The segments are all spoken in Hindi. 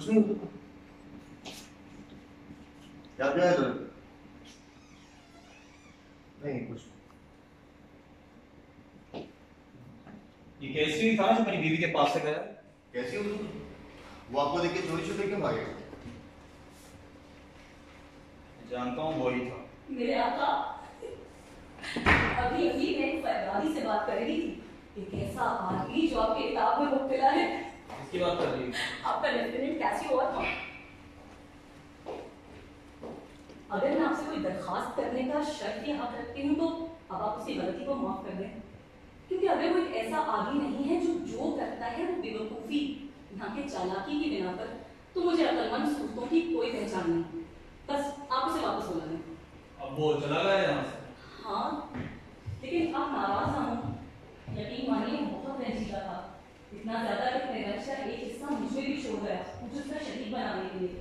कुछ नहीं। क्या क्या है तुझे? नहीं कुछ। ये कैसी हुई था जो मेरी बीवी के पास से गया? कैसी हो तुम? वो आपको देख के चोरी छुपे क्यों भागे? जानता हूँ वही था। मेरे आका, अभी अभी मैं फरहादी से बात कर रही थी। एक ऐसा आदमी जो आपके किताब में मुब्तला है। किसकी बात कर रही है? आपका लेफ्टिनेंट कैसी हुआ था? अगर मैं आपसे कोई दरखास्त करने का शर्त या हक रखती हूँ तो अब आप उसकी गलती को माफ कर दें, क्योंकि अगर वो एक ऐसा आदमी नहीं है जो करता है वो बेवकूफ़ी यहाँ के चालाकी की बिना पर, तो मुझे अक्लमंद सूरतों की कोई पहचान नहीं। बस आप उसे वापस बुला लें। अब वो चला गया यहाँ से? हाँ, लेकिन आप नाराज ना हो। यकीन मानिए बहुत रंजीदा था, इतना ज्यादा कि मेरा रिश्ता एक हिस्सा मुझे भी छोड़ गया, मुझे उसका शरीक बनाने के लिए।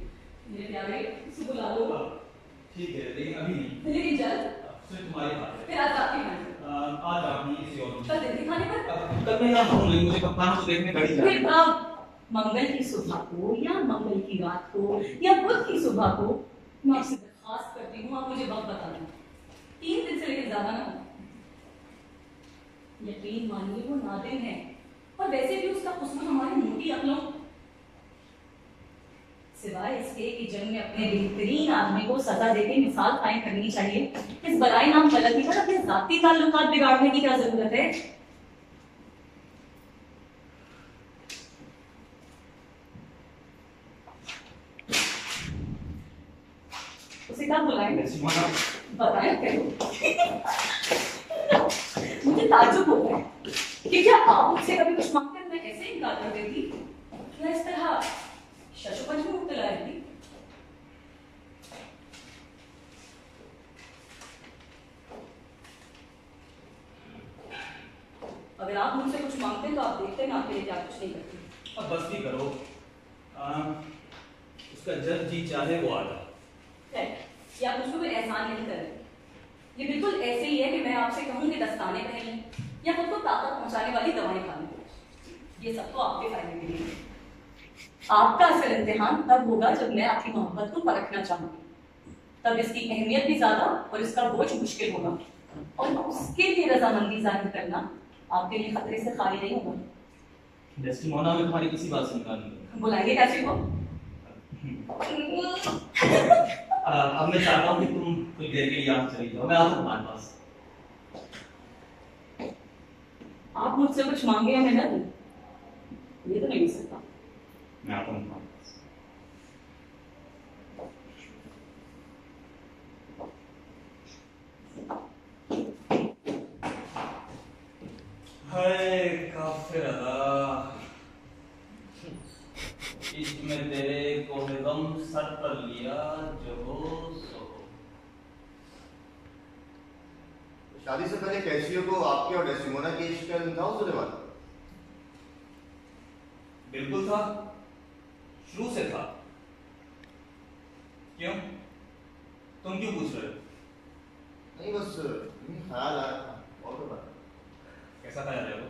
मेरे प्यारे, उसे बुला लो। ठीक है, लेकिन अभी नहीं। लेकिन जल्द। सिर्फ तुम्हारी बात है। फिर आज आपकी बात है। आज आप नहीं, किसी और कल दिन दिखाने पर। कल मैं यहाँ हूँ, लेकिन मुझे कप्तान को देखने कड़ी जाना है। फिर कब? मंगल की सुबह को या मंगल की रात को या बुध की सुबह को? मैं आपसे दरखास्त करती हूँ, आप मुझे वक्त बता दें। 3 दिन से लेकर ज्यादा ना हो। यकीन मानिए वो नादिम है, और वैसे भी उसका हुस्न हमारी मोटी अक्लों, सिवाय इसके कि जंग में अपने बेहतरीन आदमी को सजा देके मिसाल कायम करनी चाहिए। इस बराए नाम गलती पर अपने जाती ताल्लुकात बिगाड़ने की क्या जरूरत है? उसे क्या बुलाएंगे? बताएं क्या? मुझे ताज्जुब होता है कि क्या आप मुझसे कभी कुछ मांगकर मैं ऐसे इनकार कर देती या इस तरह शशुपंच में मुब्तला रहती? अगर आप मुझसे कुछ मांगते तो आप देखते ना, आपके लिए आप कुछ नहीं करती। अब बस भी करो। उसका जब जी चाहे वो आ जाए। ये आप मुझको कोई एहसान नहीं कर रहे। ये बिल्कुल ऐसे ही है कि मैं आपसे कहूँ कि दस्ताने पहन लें या खुद को ताकत पहुंचाने वाली दवाएं खा लें। ये सब तो आपके फायदे के लिए है। आपका असल इम्तिहान तब होगा जब मैं आपकी मोहब्बत को परखना चाहूंगी, तब इसकी अहमियत भी ज्यादा और इसका बोझ मुश्किल होगा, और उसके लिए रजामंदी जाहिर करना आपके लिए खतरे से खाली नहीं होगा। डेस्टिमोना में तुम्हारी किसी बात से इनकार नहीं। बुलाएंगे कैसे को? अब मैं चाहता हूँ कि तुम कुछ देर के लिए यहाँ चली जाओ, मैं आता हूँ तुम्हारे पास। आप मुझसे कुछ मांगे या मैं ना दूं? ये तो नहीं हो सकता। मैं आता हूँ तुम्हारे पास। हाय काफिर अदा, इसमें तेरे को गम सर पर लिया जो हो सो। शादी से पहले कैसियो को आपके और डेस्टिमोना के इश्क का इल्म था उसके बाद? बिल्कुल था, शुरू से था। क्यों? तुम क्यों पूछ रहे हो? नहीं बस ख्याल आया था, और तो बात। कैसा ख्याल है वो?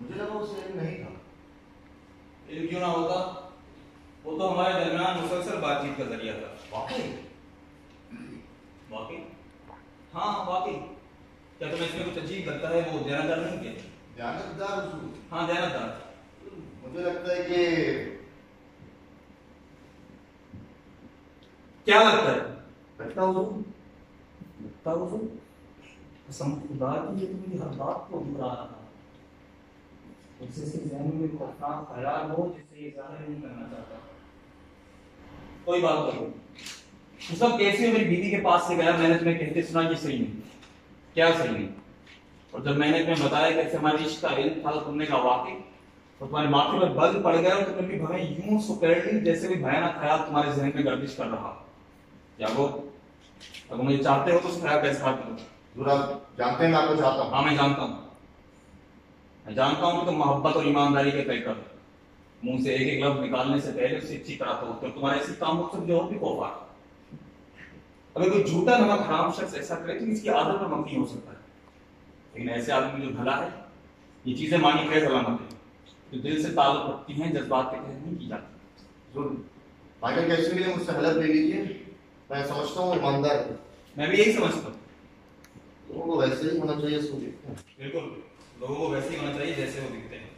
मुझे लगा उसे इल्म नहीं था। इल्म क्यों ना होगा? वो तो हमारे दरमियान मुसलसल बातचीत का जरिया था। वाकई? वाकई? हाँ वाकई। क्या तुम्हें इसमें कुछ अजीब लगता है? वो दयानतदार नहीं क्या? दयानतदार उसूल? हाँ दयानतदार। मुझे लगता है कि क्या लगता है? लगता उसूल? लगता उसूल? कसम खुदा की ये तो मेरी हर बात को दोहरा रहा था। उससे इसके ज़हन में कोई खतरनाक ख्याल हो जिससे ये ज़ाहिर नहीं करना चाहता। कोई बात करो। वो सब कैसे मेरी बीवी के पास से गया, मैंने तुम्हें कहते सुना कि सही नहीं। क्या सही नहीं? और जब मैंने तुम्हें बताया कि ऐसे हमारे इश्क का इल्म था तो तुमने कहा वाकई, और तुम्हारे माथे पर बल पड़ गया और तुमने भी भवें यूं सुकैरली जैसे कोई भयानक ख्याल तुम्हारे ज़हन में गर्दिश कर रहा। जागो, अगर मुझे चाहते हो तो उस ख्याल का इज़हार करो। जरा जानते हैं मैं आपको चाहता हूँ। हाँ मैं जानता हूँ। मैं जानता हूँ कि तुम मोहब्बत और ईमानदारी के तय कर मुंह से एक एक लफ्ज निकालने से पहले उससे अच्छी तरह तो उत्तर तुम्हारे इसी काम से जो भी खौफ आ। अगर कोई झूठा नमक हराम शख्स ऐसा करे तो इसकी आदत पर मक्की हो सकता है, लेकिन ऐसे आदमी जो भला है ये चीजें मानी खैर सलामत है, जो दिल से ताल्लुक रखती हैं, जज्बात के तहत नहीं की जाती। माइकल कैसी के लिए मुझसे हेल्प ले लीजिए, मैं समझता हूँ ईमानदार है। मैं भी यही समझता हूँ। लोगों को वैसे ही होना चाहिए, इसको देखते हैं। बिल्कुल, लोगों को वैसे ही होना चाहिए जैसे वो दिखते हैं।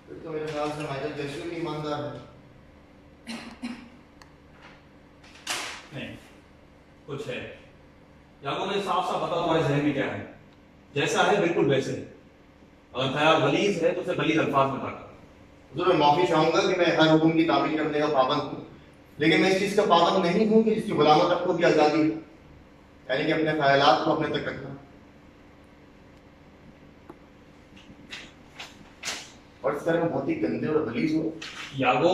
फिर तो मेरे ख्याल से माइकल कैसी भी ईमानदार है। नहीं, कुछ है। यागो मुझे साफ साफ बताओ तुम्हारे जहन में क्या है। जैसा है बिल्कुल वैसे है। अगर ख्याल गलीज है तो उसे गलीज अल्फाज में कहा। मैं माफी चाहूंगा कि मैं हर हुक्म की तामील करने का पाबंद हूँ, लेकिन मैं इस चीज का पाबंद नहीं हूँ कि जिसकी गुलामत रखो की आजादी है, यानी कि अपने ख्यालात को अपने तक रखना। और इस तरह बहुत ही गंदे और गलीज हो। यागो,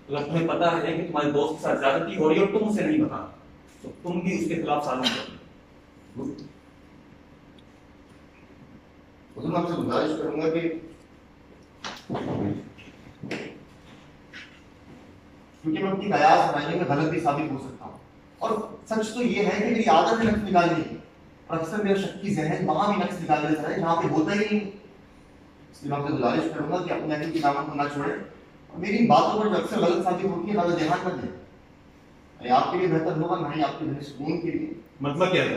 अगर तुम्हें पता है कि तुम्हारे दोस्त के साथ ज्यादती हो रही है और तुम उसे नहीं बता, तो तुम भी उसके खिलाफ साजिश करो। तो मैं आपसे गुजारिश करूंगा कि क्योंकि मैं अपनी कयास बनाने में गलत भी साबित हो सकता हूँ, और सच तो ये है कि मेरी आदत है नक्श निकालने की, और अक्सर मेरा शक्की जहन वहां भी नक्श निकाल देता है जहां पे होता ही नहीं। इसलिए मैं आपसे गुजारिश करूंगा कि अपने अकील की दामन को ना छोड़े, और मेरी बातों पर जो अक्सर गलत साबित होती है ज्यादा ध्यान न दें। नहीं आपके लिए बेहतर होगा, नहीं आपके लिए सुकून के लिए। मतलब क्या है?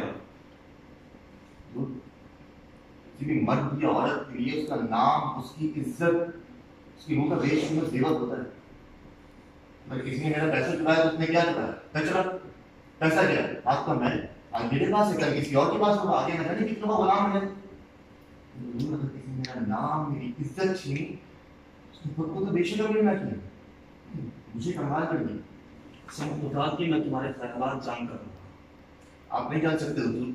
किसी भी मर्द या औरत के लिए उसका नाम, उसकी इज्जत, उसकी रूह का बेशुमार जेवर होता है। अगर किसी ने मेरा पैसा चुराया तो उसने क्या चुराया? पैसा। पैसा क्या है? आपका मैं आज मेरे पास है, कल किसी और के पास होगा, आगे न जाने कितना गुलाम है। अगर किसी ने मेरा नाम, मेरी इज्जत छीनी, उसने खुद को तो बेशर्म नहीं किया, मुझे कमाल कर दी। खुदा की मैं तुम्हारे ख्यालात जान कर रहा हूं। आप नहीं जान सकते हुजूर,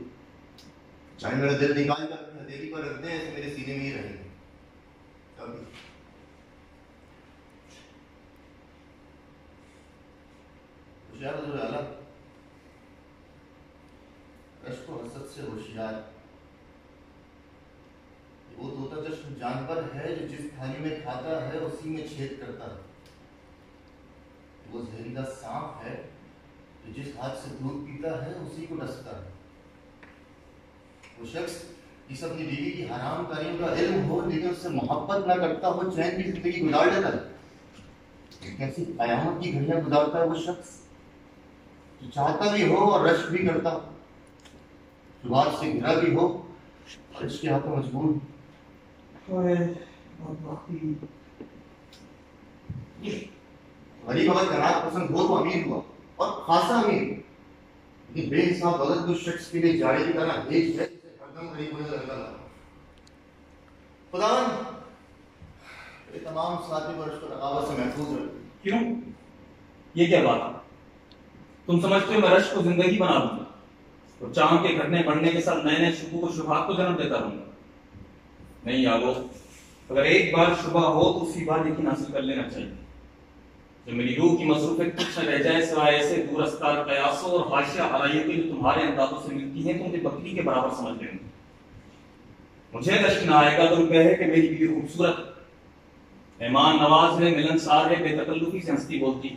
चाहे मेरा दिल निकाल कर हथेली पर रख दे, ऐसे मेरे सीने में ही रहेंगे कभी। होशियार हुजूर आला, रश्क व हसद से होशियार। वो तोता चश्म जानवर है जो जिस थाली में खाता है उसी में छेद करता है। वो जहरीला सांप है जो जिस हाथ से दूध पीता है उसी को डसता है। वो शख्स जिस अपनी बीवी की हराम कारियों का इल्म हो लेकिन उससे मोहब्बत ना करता हो, चैन की जिंदगी गुजार लेता है। कैसी कयामत की घड़ियां गुजारता है वो शख्स जो चाहता भी हो और रश्क भी करता हो, शुरुआत से घिरा भी हो और इसके हाथों मजबूर। गरीब अगर कनात पसंद हो तो अमीर हुआ, और खासा अमीर। ये बेहिसाब दौलत उस शख्स के लिए जाड़े की तरह हेज है जिसे हरदम गरीब होने लगता है। खुदावन ये तमाम साथी वर्ष को रकावत से महफूज रखे। क्यों? ये क्या बात है? तुम समझते हो मैं रश्क को जिंदगी बना दूंगा और चांद के घटने बढ़ने के साथ नए नए शुभ को शुभात को जन्म देता रहूंगा? नहीं यागो, अगर एक बार शुभ हो तो उसी बार यकीन हासिल कर लेना चाहिए। जो मेरी रूह की मसरूफियत कुछ न रह जाए सिवाय ऐसे दूरस्तार कयासों और हाशिया आराइयों की जो तुम्हारे अंदाजों से मिलती हैं, तो मुझे बकरी के बराबर समझ लेंगे। मुझे रश्क ना आएगा तो कहे कि मेरी बीवी खूबसूरत, मेहमान नवाज है, मिलनसार है, बेतकल्लुफी से हंसती बोलती,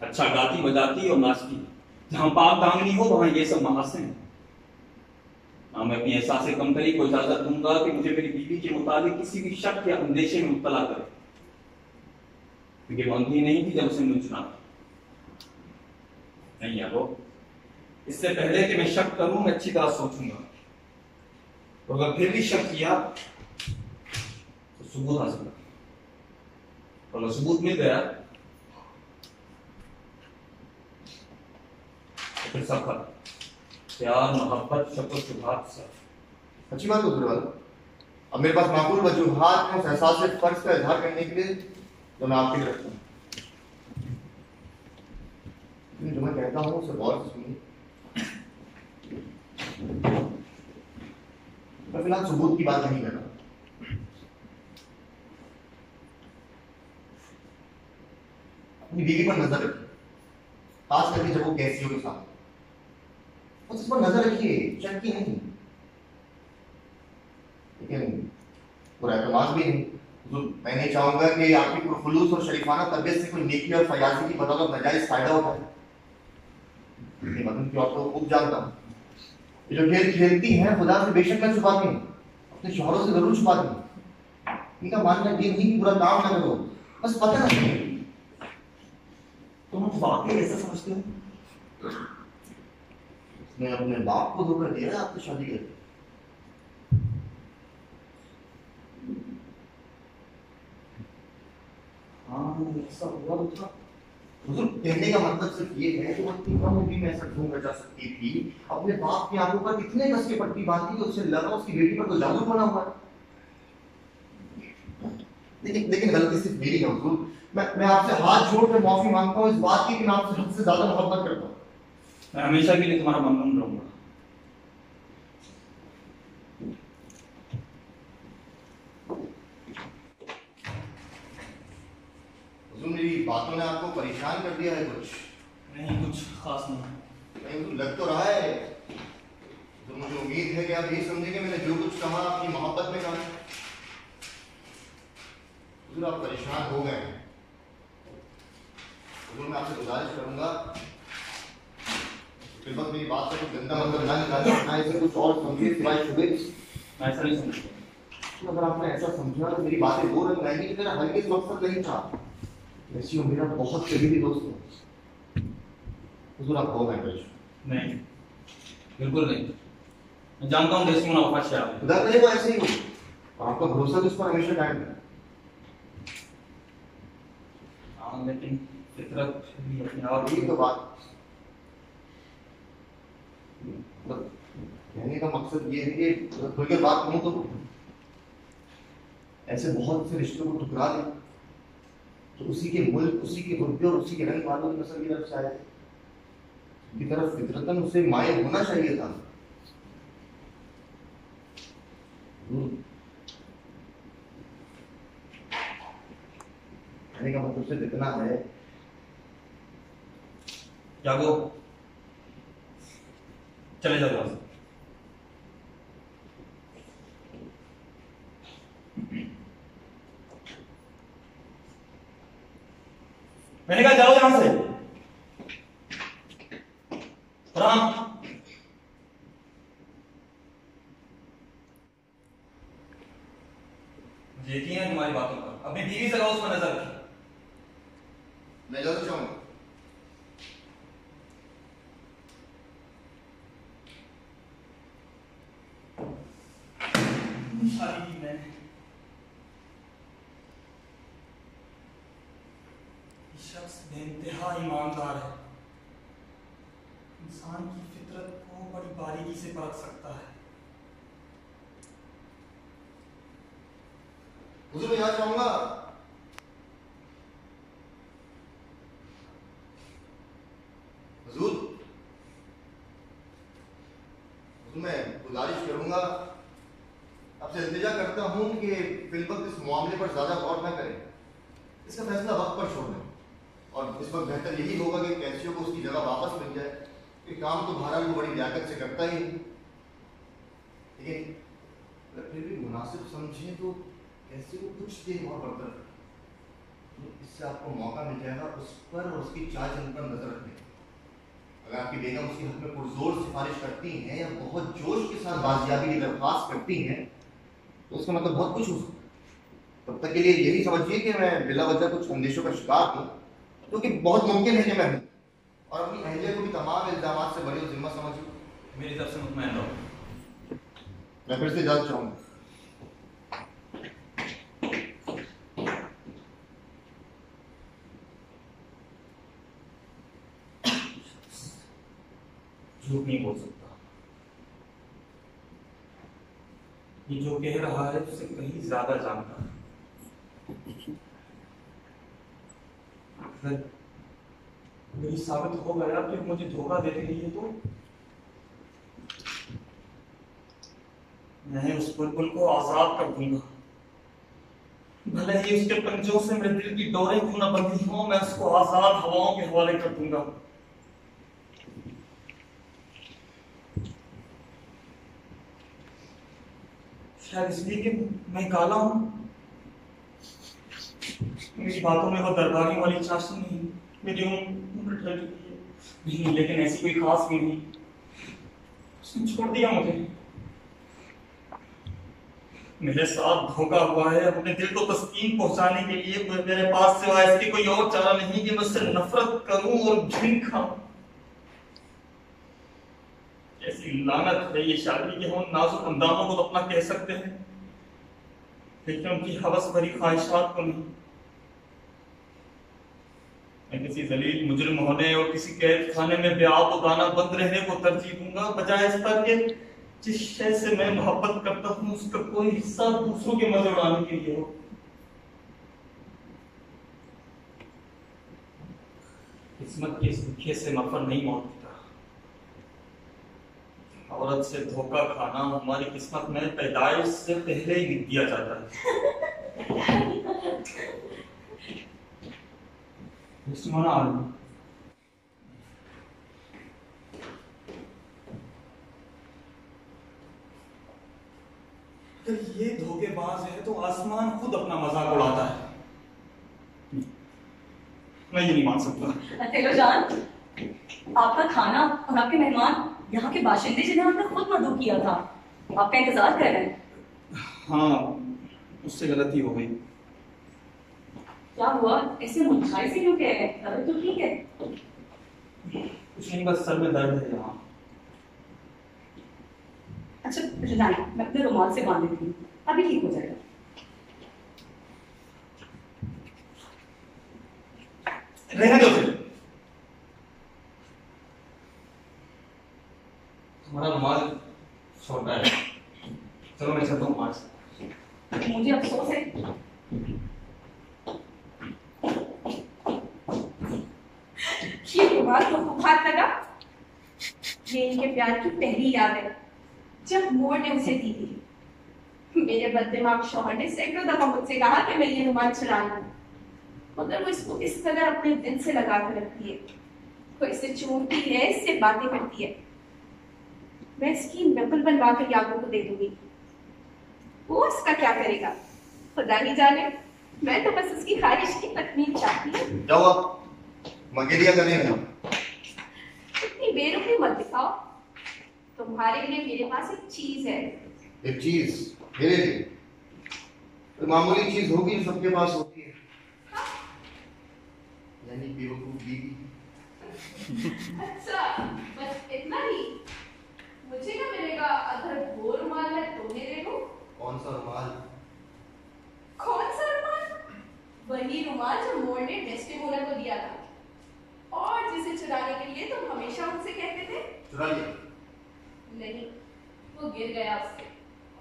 अच्छा गाती बजाती और नाचती। जहां पाक दामनी हो वहां ये सब महासिन है। ना मैं अपनी एहसास कमतरी को इजाजत दूंगा कि मुझे मेरी बीवी के मुताबिक किसी भी शक या अंदेशे में मुब्तला करे, क्योंकि वो अंधी नहीं थी जब उसे मुझे चुना। नहीं यारो, इससे पहले कि मैं शक करूं मैं अच्छी तरह सोचूंगा, और अगर फिर भी शक किया तो सबूत हासिल कर, और अगर सबूत मिल गया तो फिर सब खत्म। प्यार, मोहब्बत, शक और शुभात सब। अच्छी बात हुजूर वाला, अब मेरे पास माकूल वजूहात हैं उस एहसास से फर्ज का इजहार करने के लिए जो मैं आपके लिए रखता हूँ। जो मैं कहता हूँ उसे गौर से सुनिए। मैं फिलहाल सबूत की बात नहीं कर रहा, अपनी बीवी पर नजर रखिए, खास करके जब वो कैसियों के साथ, बस इस पर नजर रखिए, शक की नहीं, लेकिन पूरा एतमाद भी नहीं। तो मैं नहीं चाहूंगा कि आपकी पुरखुलूस और शरीफाना तबीयत से कोई नेकी और फयाजी की बदौलत नाजायज फायदा उठाए। मतलब कि आपको खूब जानता हूँ, ये जो खेल खेलती हैं खुदा से बेशक न छुपाती हैं, अपने शौहरों से जरूर छुपाती हैं। इनका मानना ये नहीं कि पूरा काम ना करो, बस पता नहीं वाकई ऐसा समझते हो? उसने अपने बाप को धोखा दिया है आपकी शादी करके। हाँ ऐसा हुआ तो था। हुजूर कहने का मतलब सिर्फ ये है कि वो इतनी कम उम्र में ऐसा क्यों कर जा सकती थी। अपने बाप की आंखों पर कितने कस के पट्टी बांधी कि उससे लगा उसकी बेटी पर कोई जादू बना हुआ है। लेकिन गलती सिर्फ मेरी है हुजूर। मैं आपसे हाथ जोड़ कर माफी मांगता हूँ इस बात की कि मैं आपसे हद से ज्यादा मोहब्बत करता हूँ। मैं हमेशा के लिए तुम्हारा ममनून रहूंगा। हुजूर मेरी बातों ने आपको परेशान कर दिया है कुछ? नहीं कुछ खास नहीं। नहीं हुजूर लग तो रहा है। तो मुझे उम्मीद है कि आप यही समझेंगे मैंने जो कुछ कहा आपकी मोहब्बत में कहा। हुजूर आप परेशान हो गए हैं। हुजूर मैं आपसे गुजारिश करूंगा फिर वक्त मेरी बात से गंदा मतलब ना निकाले, ना इसे कुछ और समझिए सिवाय शुभे। मैं ऐसा नहीं समझता। तो अगर आपने ऐसा समझा तो मेरी बातें वो रंग लाएंगी कि मेरा हरगिज़ मकसद नहीं था। वैसे वो मेरा बहुत करीबी दोस्त है। हुजूर आप हो गए परेशान। नहीं बिल्कुल नहीं। मैं जानता हूँ देसी मुनाफा क्या है। खुदा करे वो ऐसे ही हो और आपका भरोसा तो उस पर हमेशा कायम है। हाँ लेकिन फितरत भी अपने आप यही तो बात मतलब कहने का मकसद ये है कि खुलकर बात कहूं तो ऐसे बहुत से रिश्तों को ठुकरा दे तो उसी के मुल्क, उसी के रुतबे और उसी के रंग वालों की नस्ल की तरफ से आए की तरफ फितरतन उसे मायल होना चाहिए था। कहने का मतलब सिर्फ इतना है। जागो चले जाओ यहाँ से। मैंने कहा जाओ यहां से। हाँ मुझे यकीन है तुम्हारी बातों पर। अपनी बीवी से उस पर नजर रखी। मैं जल्द चाहूंगा शादी की मैंने। शख्स बेइंतहा ईमानदार है। इंसान की फितरत को बड़ी बारीकी से परख सकता है। हुजूर मैं यहाँ चाहूंगा हुजूर मैं गुजारिश करूंगा आपसे इल्तिजा करता हूं कि फिलवक्त इस मामले पर ज्यादा गौर न करें। इसका फैसला वक्त पर छोड़ दें और इस वक्त बेहतर यही होगा कि कैसियो को उसकी जगह वापस मिल जाए। कि काम तो बहरहाल वो बड़ी लियाकत से करता ही, लेकिन अगर फिर भी मुनासिब समझें तो कैसियो को कुछ देर और बरतर तो इससे आपको मौका मिल जाएगा उस पर और उसकी चाल चलन पर नजर रखने। अगर आपकी बेगम उसके हक में पुरजोर सिफारिश करती हैं या बहुत जोश के साथ बाजियाबी की दरख्वास्त करती हैं तो उसका मतलब बहुत कुछ हो सकता है। तब तक के लिए यही समझिए कि मैं बिला वजह कुछ अंदेशों का शिकार हूँ, क्योंकि बहुत मुमकिन है कि मैं हूँ, और अपनी अहलिया को भी तमाम इल्जामात से बरी जिम्मा समझूँ। मेरी तरफ से मुतमईन रहो। मैं फिर से इजाजत चाहूँगा। झूठ नहीं बोल सकता। ये जो कह रहा है उससे कहीं ज्यादा जानता है। अगर ये साबित हो गया कि मुझे धोखा दे रही है तो मैं उस बुलबुल को आजाद कर दूंगा। भले ही उसके पंजों से मेरे दिल की डोरें क्यों न बंधी हों, मैं उसको आजाद हवाओं के हवाले कर दूंगा। शायद इसलिए कि मैं काला हूं। मेरी बातों में वो दरबारी वाली चाशनी नहीं, मेरी उम्र ढल चुकी है। नहीं, लेकिन ऐसी कोई खास नहीं। उसने छोड़ दिया मुझे। मेरे साथ धोखा हुआ है। अपने दिल को तस्कीन पहुंचाने के लिए मेरे पास सिवाय इसके कोई और चारा नहीं कि मैं उससे नफरत करूं और घिन खाऊं। कैसी लानत है ये शादी कि हम नाजुक अंदाजों को तो अपना कह सकते हैं, लेकिन उनकी हवस भरी ख्वाहिशात को नहीं। मैं किसी जलील मुजरिम होने और किसी कैद खाने में बेआब दाना बंद रहने को तरजीह दूंगा, बजाय इसका कि जिस शय से मैं मोहब्बत करता हूं उसका कोई हिस्सा दूसरों के मजे उड़ाने के लिए हो। किस्मत के इस दुखे से मफर नहीं मौजूदा। औरत से धोखा खाना हमारी किस्मत में पैदाइश से पहले ही लिख दिया जाता है। अगर ये धोखेबाज है तो आसमान खुद अपना मजाक उड़ाता है। मैं ये नहीं मान सकता। अतेलो जान, आपका खाना और आपके मेहमान यहाँ के बाशिंदे जिन्हें आपने खुद मदऊ किया था, आपका इंतजार कर रहे हैं। हाँ, उससे गलती हो गई। क्या हुआ? ऐसे मुरझाए से क्यों कह रहे हैं? तबीयत तो ठीक है? कुछ नहीं, बस सर में दर्द है यहाँ। अच्छा रिलायं, मैं अपने रुमाल से बांध देती हूँ, अभी ठीक हो जाएगा। रहने दो फिर। हमारा रुमाल छोटा है, चलो मैं चलता हूँ वहां से। मुझे अफसोस है। ये रुमाल तो बहुत लगा। ये इनके प्यार की पहली याद है जब मोर ने उसे दी थी। मेरे बददिमाग शौहर ने सैकड़ों दफा मुझसे कहा कि मैं ये रुमाल चुरा लूं, मगर वो इसको इस कदर अपने दिल से लगा कर रखती है। वो इसे चूमती है, इससे बातें करती है। मैं इसकी नकल बनवा कर यादों को दे दूंगी, वो इसका क्या करेगा खुदा ही जाने। मैं तो बस उसकी ख्वाहिश की तकमील चाहती हूँ। क्या हुआ? मगेरिया करने में इतनी बेरुखी मत दिखाओ। तुम्हारे लिए मेरे पास एक चीज है। एक चीज मेरे लिए? तो मामूली चीज होगी जो सबके पास होती है। हाँ? यानी बेवकूफ बीवी। अच्छा, बस इतना ही? मुझे क्या मिलेगा अगर वो रुमाल मैं तुम्हें दे दूं? कौन सा रुमाल? कौन सा रुमाल? वही रुमाल जो मोर ने डेस्टिमोना को दिया था और जिसे चुराने के लिए तुम हमेशा उनसे कहते थे। चुरा लिया? नहीं, वो गिर गया उससे,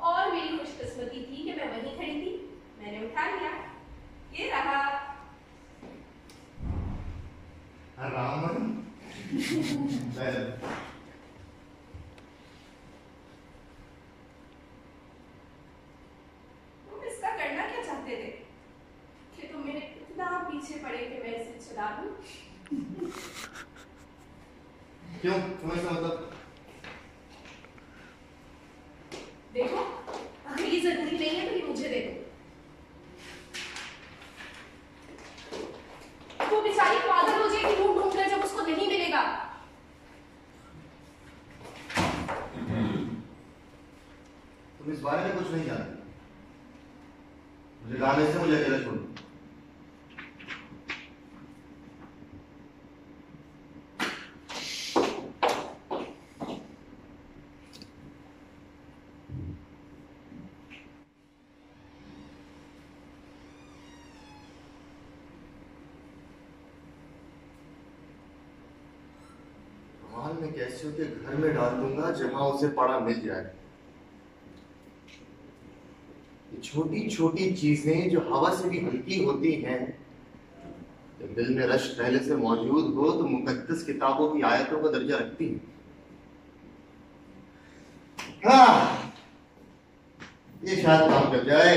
और मेरी खुशकिस्मती थी कि मैं वहीं खड़ी थी। मैंने उठा लिया, ये रहा। रामन। तुम इसका करना क्या चाहते थे कि तुम मेरे इतना पीछे पड़े कि मैं इसे चुरा दूं? क्यों? तुम्हें क्या मतलब? देखो, अगर ये जरूरी नहीं है तो ये मुझे दे दो। वो बेचारी पागल हो जाएगी ढूंढ ढूंढ कर जब उसको नहीं मिलेगा। तुम इस बारे में कुछ नहीं जानते। मुझे गाने से मुझे अकेला छोड़ दो। मैं कैसे के घर में डाल दूंगा जहां उसे पड़ा मिल जाए। छोटी छोटी चीजें जो हवा से भी हल्की होती हैं, जब दिल में रश्क पहले से मौजूद हो तो मुकद्दस किताबों की आयतों का दर्जा रखती हैं। हाँ, ये शायद काम कर जाए।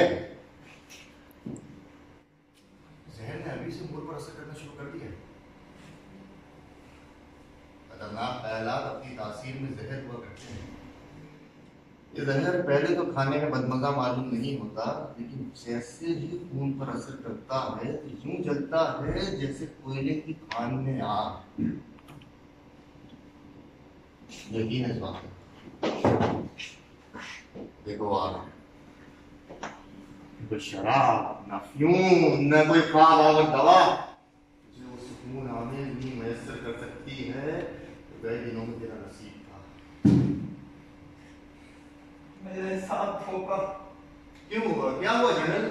जहर ने अभी से मूड पर असर करना शुरू कर दिया। खतरनाक ख्यालात अपनी तासीर में जहर हुआ करते हैं। ये जहर पहले तो खाने में बदमजा मालूम नहीं होता, लेकिन जैसे ही खून पर असर करता है तो यूं जलता है जैसे कोयले की खान में आग। यकीन है इस बात का। देखो आ रहा है। कोई शराब, ना अफयूम, ना कोई ख्वाब और दवा तुझे वो सुकून आमिर नहीं मैसर कर सकती है तो गए दिनों में तेरा नसीब था। मेरे साथ धोखा क्यों हुआ? क्या हुआ जनरल?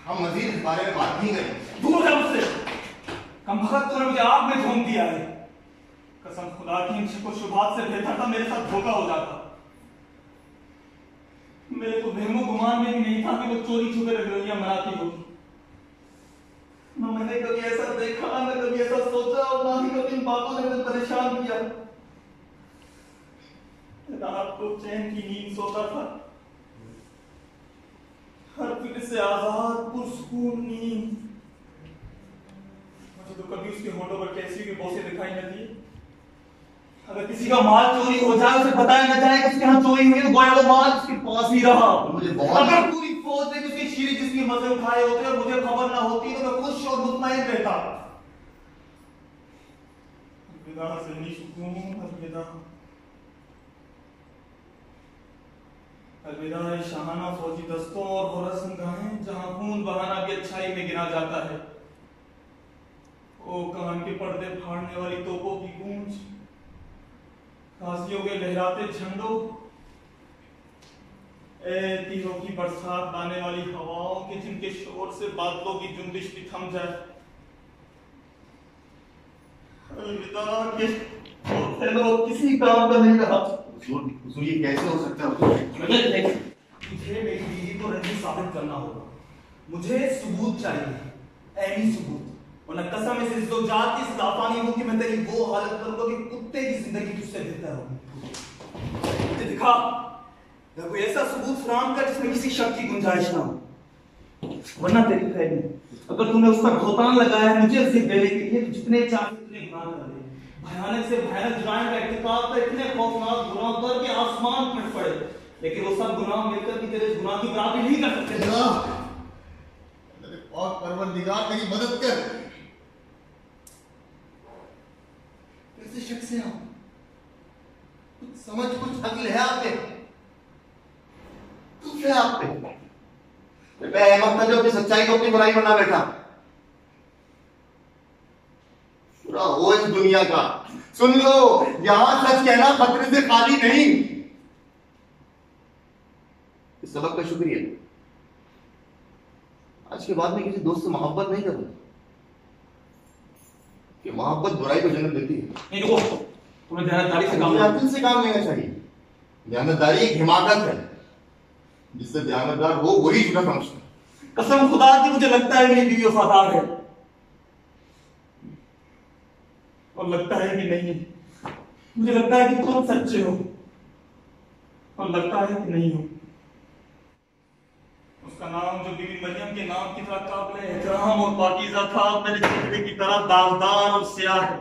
हम मजीद इस बारे में बात नहीं करें। दूर है मुझसे। कम वक्त तूने मुझे आग में झोंक दिया है। कसम खुदा की इन शिको शुभात से बेहतर था मेरे साथ धोखा हो जाता। मेरे तो वहमो गुमान में भी नहीं था कि वो चोरी छुपे रंगोलियां मनाती होगी। न मैंने कभी ऐसा देखा, न कभी ऐसा सोचा, और ना ही कभी इन बातों ने मुझे परेशान किया। रात को चैन की नींद सोता था, हर फिक्र से आजाद पुरसुकून नींद। मुझे तो कभी उसके होठों पर कैसी की बोसे दिखाई न दिए। अगर किसी का माल चोरी हो जाए, उसे बताया न जाए कि उसके यहाँ चोरी हुई, तो गोया वो माल उसके पास ही रहा। मुझे बहुत अगर पूरी फौज ने उसकी शीरी जिसके मजे उठाए होते और मुझे खबर ना होती तो मैं खुश और मुतमईन रहता। अलविदा ज़हनी सुकून, अलविदा। अलविदा ये शाहाना फौजी दस्तों और वो रस्मगाहें जहां खून बहाना भी अच्छाई में गिना जाता है। ओ कान के पर्दे फाड़ने वाली तोपों की गूंज, कासियों के लहराते झंडों, ए तीरों की बरसात लाने वाली हवाओं के जिनके शोर से बादलों की जुंदिश भी थम जाए। अलविदा के लोग किसी काम का नहीं रहा। हुजूर ये कैसे हो सकता है? मुझे मेरी बीवी को रंजी साबित करना होगा। मुझे सबूत चाहिए, ऐनी सबूत, वरना कसम इस इज्जत की लाफानी हो कि मैं तेरी वो हालत करूंगा कि कुत्ते की जिंदगी तुझसे बेहतर होगी। मुझे दिखा या कोई ऐसा सबूत फराहम कर जिसमें किसी शक की गुंजाइश ना हो, वरना तेरी खैर नहीं। अगर तूने उस पर धोतान लगाया है मुझे उसे देने के लिए, जितने चाहे उतने गुनाह कर दे। भयानक से भयानक जुराइम का इर्तिकाब कर इतने खौफनाक गुनाह कर के आसमान फट पड़े, लेकिन वो सब गुनाह मिलकर भी तेरे गुनाह की बराबरी नहीं कर सकते। और परवरदिगार मेरी मदद कर। कैसे शक से आऊं? कुछ समझ, कुछ अक्ल है आप पे? कुछ है आप पे? मैं अहमद था जो अपनी सच्चाई को अपनी बुराई बना बैठा। पूरा हो इस दुनिया का। सुन लो, यहां सच कहना खतरे से खाली नहीं। इस सबक का शुक्रिया। आज के बाद में किसी दोस्त से मोहब्बत नहीं करूंगा कि मोहब्बत बुराई को जन्म देती है। नहीं रुको, तुम्हें ध्यानदारी से काम लेना चाहिए। ध्यानदारी एक हिमाकत है, जिससे ध्यानदार हो वही जुड़ा समझता है। कसम खुदा की मुझे लगता है मेरी बीवी वफादार है, और लगता है कि नहीं है। मुझे लगता है कि तुम सच्चे हो, और लगता है कि नहीं हो। उसका नाम जो बीवी मरियम के नाम की तरह काबिल एहतराम और पाकीज़ा था, मेरे चेहरे की तरह दागदार और स्याह है।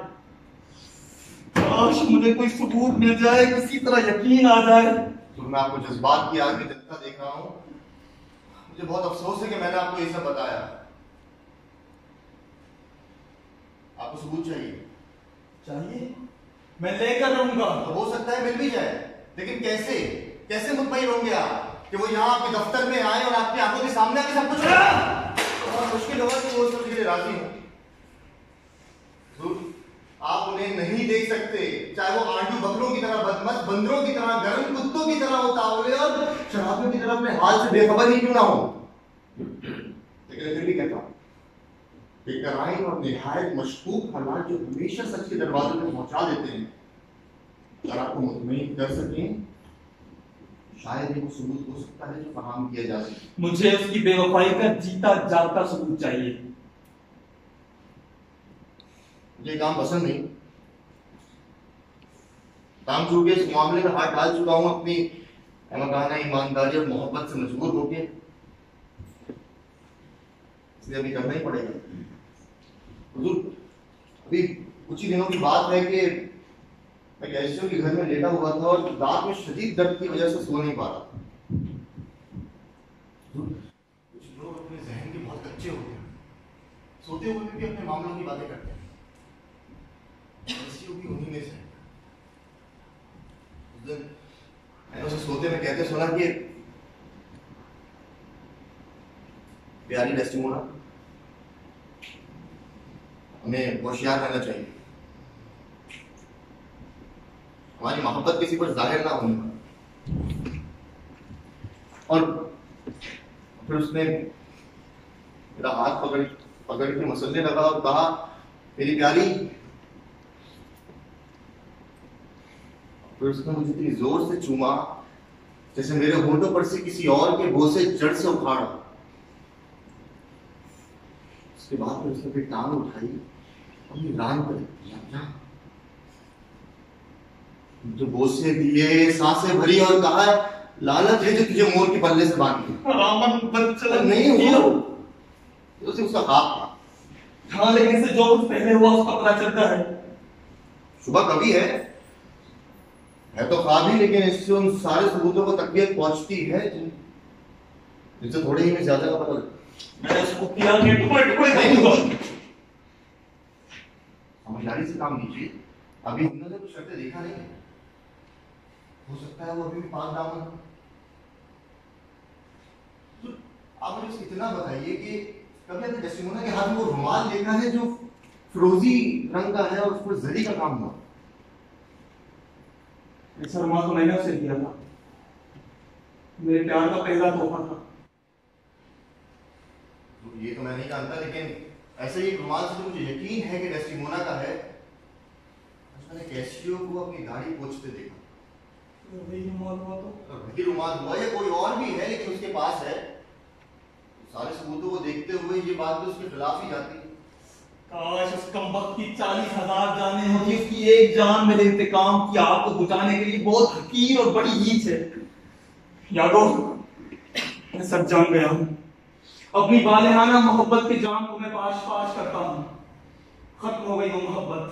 काश मुझे कोई सबूत मिल जाए, किसी तरह यकीन आ जाए। तो मैं आपको जज्बात की आग में जलता देख रहा हूं। मुझे बहुत अफसोस है कि मैंने आपको ये सब बताया। आपको सबूत चाहिए? मैं लेकर रहूंगा। तो हो सकता है मिल भी जाए, लेकिन कैसे? कैसे मुतमईन होंगे आप कि वो यहाँ आपके दफ्तर में आए और आपकी आंखों के सामने आके सब कुछ बहुत मुश्किल होगा कि वो सब के लिए राजी हो। आप उन्हें नहीं देख सकते, चाहे वो आंटी बकरों की तरह बदमस्त, बंदरों की तरह, गर्म कुत्तों की तरह उतावले और शराबियों की तरह अपने हाल से बेखबर ही क्यों ना हो। लेकिन फिर भी कहता हूं, बेकराइन और निहायत मशकूक हालात जो हमेशा सच के दरवाजे पर पहुंचा देते हैं, अगर आपको मुतमईन कर सकें, शायद वो सबूत हो सकता है जो फराहम किया जा सके। मुझे उसकी बेवफाई का जीता जागता सबूत चाहिए। मुझे काम पसंद नहीं। काम चूंकि इस मामले में हाथ डाल चुका हूं अपनी अहमकाना ईमानदारी और मोहब्बत से मजबूर होके, इसलिए अभी करना ही पड़ेगा। हुजूर, अभी कुछ ही दिनों की बात है कि मैं कैशियों के घर में लेटा हुआ था और रात में शदीद दर्द की वजह से सो नहीं पा रहा। कुछ लोग अपने जहन के बहुत कच्चे होते हैं, सोते हुए भी अपने मामलों की बातें करते हैं। कैशियों भी उन्हीं में से। उस दिन मैंने उसे सोते में कहते सुना कि प्यारी डेस्टिमोना, हमें होशियार रहना चाहिए, हमारी मोहब्बत किसी पर जाहिर ना होने पाए। और फिर उसने मेरा हाथ पकड़ पकड़ के मसलने लगा और कहा, मेरी प्यारी। फिर उसने मुझे इतनी जोर से चूमा जैसे मेरे होंठों पर से किसी और के बोसे जड़ से उखाड़ा। उसके बाद फिर उसने फिर टांग उठाई, अपनी रान पर दिया, मुझे बोसे दिए, सांसें भरी और कहा, लालच है जो तुझे मोर के पल्ले से बांध दी। रामन बच्चा नहीं हुआ, तो उसे उसका खाप था। हाँ, लेकिन इससे जो कुछ पहले हुआ उसका पता चलता है। सुबह कभी है तो ख्वाब ही, लेकिन इससे उन सारे सबूतों को तकबीयत पहुंचती है जिनसे थोड़े ही में ज्यादा का पता लगता। मैंने उसको किया कि टुकड़े नहीं हुआ। समझदारी से काम कीजिए, अभी उन्होंने कुछ करते देखा नहीं है, हो सकता है वो अभी भी पाक दामन हो। तो आप मुझे इतना बताइए कि कभी आपने डेस्टिमोना के हाथ में वो रुमाल देखा है जो फिरोजी रंग का है और उस पर जरी का काम हुआ? ऐसा रुमाल तो मैंने उसे दिया था, मेरे प्यार का पहला तोहफा था। तो ये तो मैं नहीं जानता, लेकिन ऐसे ही रुमाल से तो मुझे यकीन है कि डेस्टिमोना का है। मैंने कैसियो को अपनी दाढ़ी पोंछते देखा। वही रुमाल हुआ तो? वही रुमाल हुआ या कोई और भी है लेकिन उसके पास है। सारे सबूतों को देखते हुए ये बात तो उसके खिलाफ ही जाती है। काश उस कमबख्त की 40,000 जानें होती, उसकी एक जान मेरे इंतकाम की आग को बुझाने के लिए बहुत हकीर और बड़ी हीच है। यादो, मैं सब जान गया हूँ। अपनी बालिहाना मोहब्बत की जान को मैं पाश पाश करता हूँ। खत्म हो गई वो मोहब्बत।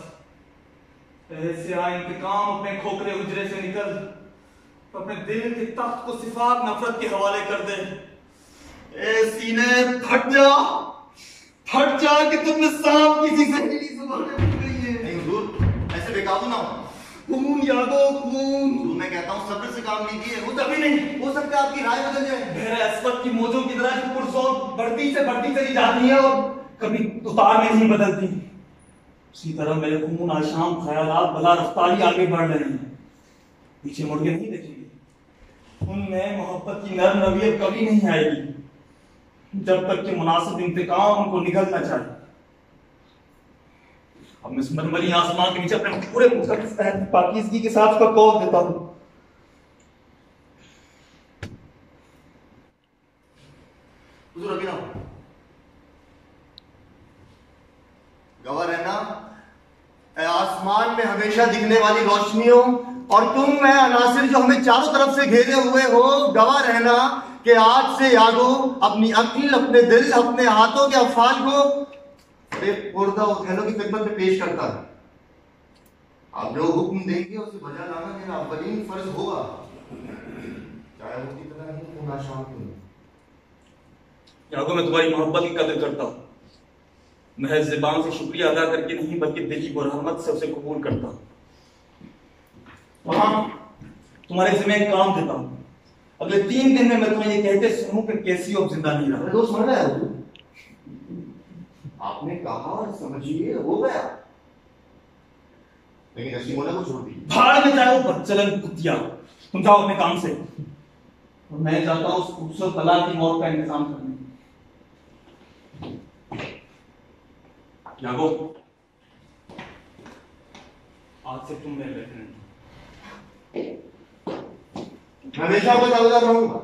ऐसे आ इंतकाम अपने खोखले हुजरे से निकल, तो अपने दिल के तख्त को सिफात नफरत के हवाले कर दे। ए सीने फट जा कि तुमने सांप किसी जहरीली जुबान में पकड़ गई है। नहीं हुजूर, ऐसे बेकाबू ना हो। खून यादो, खून। हुजूर, मैं कहता हूँ सब्र से काम लीजिए, वो कभी नहीं हो सकता आपकी राय बदल जाए। बहरे अस्वद की मौजों की तरह जो पुरजोर बढ़ती से बढ़ती चली जाती है और कभी उतार में नहीं बदलती, उसी तरह मेरे खून आशाम ख्यालात भला रफ्तारी आगे बढ़ रहे हैं, पीछे मुड़ के नहीं देखेंगे। उनमें मोहब्बत की नर्म रवियत कभी नहीं आएगी जब तक कि मुनासिब इंतकाम उनको निकल ना जाए। अब मैं मरमरी आसमान के नीचे अपने पूरे मुकद्दस पाकीज़गी के साथ उसका कौल देता हूं। हुजूर अभी ना गवाह रहना, आसमान में हमेशा दिखने वाली रोशनियों और तुम में अनासिर जो हमें चारों तरफ से घेरे हुए हो, गवाह रहना कि आज से यादो अपनी अक्ल, अपने दिल, अपने हाथों के अफ़आल को पुरदा उथैलों की खिदमत में पेश करता है। आप जो हुक्म देंगे उसे बजा लाना मेरा अव्वलीन फर्ज होगा, चाहे वो कितना ही खून आशाम क्यों। यादो, मैं तुम्हारी मोहब्बत की कदर करता हूँ, महज ज़बान से शुक्रिया अदा करके नहीं बल्कि दिली रहमत से उसे कबूल करता हूँ। वहां तुम्हारे जिम्मे एक काम देता हूँ, अगले 3 दिन में मैं तुम्हें ये कहते सुनूं कि कैसी अब जिंदा नहीं रहा। दोस्त मर गया, आपने कहा और समझिए हो गया, लेकिन डेस्टिमोना को छोड़ दी। भाड़ में जाओ बदचलन कुतिया, तुम जाओ अपने काम से, और मैं जाता हूँ उस खूबसूरत बला की मौत का इंतजाम करने। यागो, आज से तुम मेरे लेफ्टिनेंट हो। हमेशा को चलता रहूंगा।